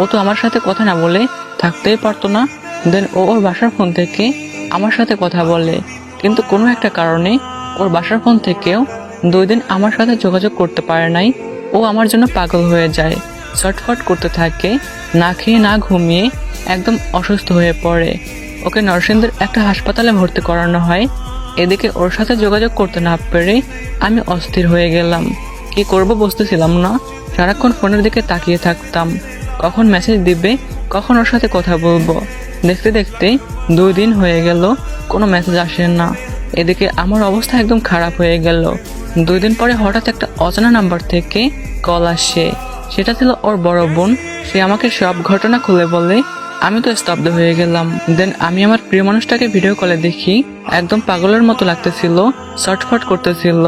ও তো আমার সাথে কথা না বলে থাকতেই পারতো না। দেন ও ওর বাসার ফোন থেকে আমার সাথে কথা বলে, কিন্তু কোনো একটা কারণে ওর বাসার ফোন থেকেও 2 দিন আমার সাথে যোগাযোগ করতে পারে নাই। ও আমার জন্য পাগল হয়ে যায়, ছটফট করতে থাকে, না খেয়ে না ঘুমিয়ে একদম অসুস্থ হয়ে পড়ে। ওকে নরসিংদীর একটা হাসপাতালে ভর্তি করানো হয়। এদিকে ওর সাথে যোগাযোগ করতে না পেরে আমি অস্থির হয়ে গেলাম। কি করব বুঝতেছিলাম না। সারাক্ষণ ফোনের দিকে তাকিয়ে থাকতাম, কখন মেসেজ দিবে, কখন ওর সাথে কথা বলবো। দেখতে দেখতে 2 দিন হয়ে গেল, কোনো মেসেজ আসে না। এদিকে আমার অবস্থা একদম খারাপ হয়ে গেল। 2 দিন পরে হঠাৎ একটা অজানা নাম্বার থেকে কল আসে। সেটা ছিল ওর বড় বোন। সে আমাকে সব ঘটনা খুলে বলে। আমি তো স্তব্ধ হয়ে গেলাম। দেন আমি আমার প্রিয় মানুষটাকে ভিডিও কলে দেখি, একদম পাগলের মতো লাগতেছিল, ছটফট করতেছিল।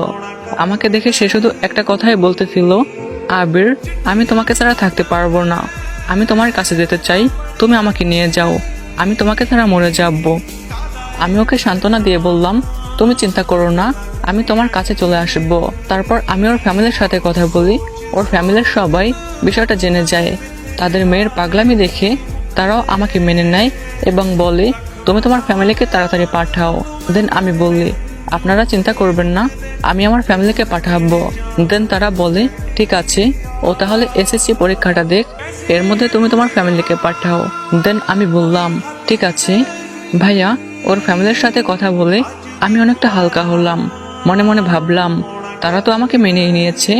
আমাকে দেখে সে শুধু একটা কথাই বলতেছিল, আবির, আমি তোমাকে ছাড়া থাকতে পারবো না। আমি তোমার কাছে যেতে চাই, তুমি আমাকে নিয়ে যাও। আমি তোমাকে ছাড়া মরে যাব। আমি ওকে সান্ত্বনা দিয়ে বললাম, তুমি চিন্তা করো না, আমি তোমার কাছে চলে আসব। তারপর আমি ওর ফ্যামিলির সাথে কথা বলি। ওর ফ্যামিলির সবাই বিষয়টা জেনে যায়। তাদের মেয়ের পাগলামি দেখে তারাও আমাকে মেনে নেয় এবং বলে, তুমি তোমার ফ্যামিলিকে তাড়াতাড়ি পাঠাও। দেন আমি বলি, আপনারা চিন্তা করবেন না, আমি আমার ফ্যামিলিকে পাঠাবো। দেন তারা বলে, ঠিক আছে, ও তাহলে এসএসসি পরীক্ষাটা দেখ, এর মধ্যে তুমি তোমার ফ্যামিলিকে পাঠাও। দেন আমি বললাম, ঠিক আছে ভাইয়া। ওর ফ্যামিলির সাথে কথা বলে আমি অনেকটা হালকা হলাম। মনে মনে ভাবলাম, তারা তো আমাকে মেনেই নিয়েছে,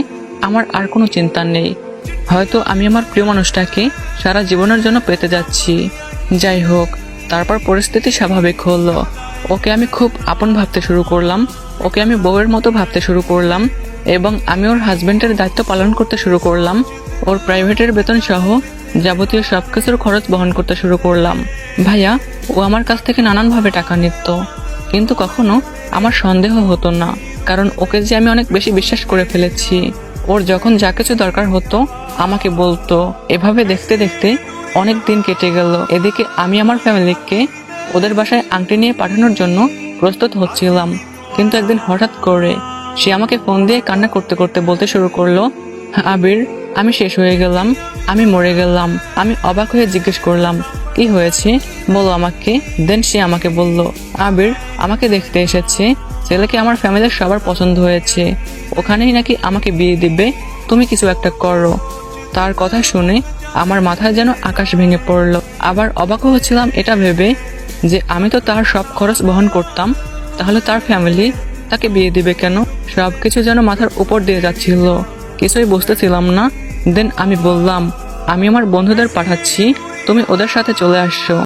আমার আর কোনো চিন্তা নেই। হয়তো আমি আমার প্রিয় মানুষটাকে সারা জীবনের জন্য পেতে যাচ্ছি। যাই হোক, তারপর পরিস্থিতি স্বাভাবিক হলো। ওকে আমি খুব আপন ভাবতে শুরু করলাম, ওকে আমি বউয়ের মতো ভাবতে শুরু করলাম এবং আমি ওর হাজবেন্ডের দায়িত্ব পালন করতে শুরু করলাম। ওর প্রাইভেটের বেতন সহ যাবতীয় সবকিছুর খরচ বহন করতে শুরু করলাম। ভাইয়া, ও আমার কাছ থেকে নানানভাবে টাকা নিত, কিন্তু কখনো আমার সন্দেহ হতো না, কারণ ওকে যে আমি অনেক বেশি বিশ্বাস করে ফেলেছি। ওর যখন যা কিছু দরকার হতো আমাকে বলতো। এভাবে দেখতে দেখতে অনেক দিন কেটে গেল। এদিকে আমি আমার ফ্যামিলিকে ওদের বাসায় আংটি নিয়ে পাঠানোর জন্য প্রস্তুত হচ্ছিলাম, কিন্তু একদিন হঠাৎ করে সে আমাকে ফোন দিয়ে কান্না করতে করতে বলতে শুরু করলো, আবির, আমি শেষ হয়ে গেলাম, আমি মরে গেলাম। আমি অবাক হয়ে জিজ্ঞেস করলাম, কি হয়েছে বলো আমাকে। দেন সে আমাকে বলল, আবির আমাকে দেখতে এসেছে, ছেলেকে আমার ফ্যামিলির সবার পছন্দ হয়েছে, ওখানেই নাকি আমাকে বিয়ে দিবে, তুমি কিছু একটা করো। তার কথা শুনে আমার মাথায় যেন আকাশ ভেঙে পড়লো। আবার অবাকও হচ্ছিলাম এটা ভেবে যে আমি তো তার সব খরচ বহন করতাম, তাহলে তার ফ্যামিলি তাকে বিয়ে দিবে কেন? সবকিছু যেন মাথার উপর দিয়ে যাচ্ছিল, কিছুই বুঝতেছিলাম না। দেন আমি বললাম, আমি আমার বন্ধুদের পাঠাচ্ছি, তুমি ওদের সাথে চলে আসছো।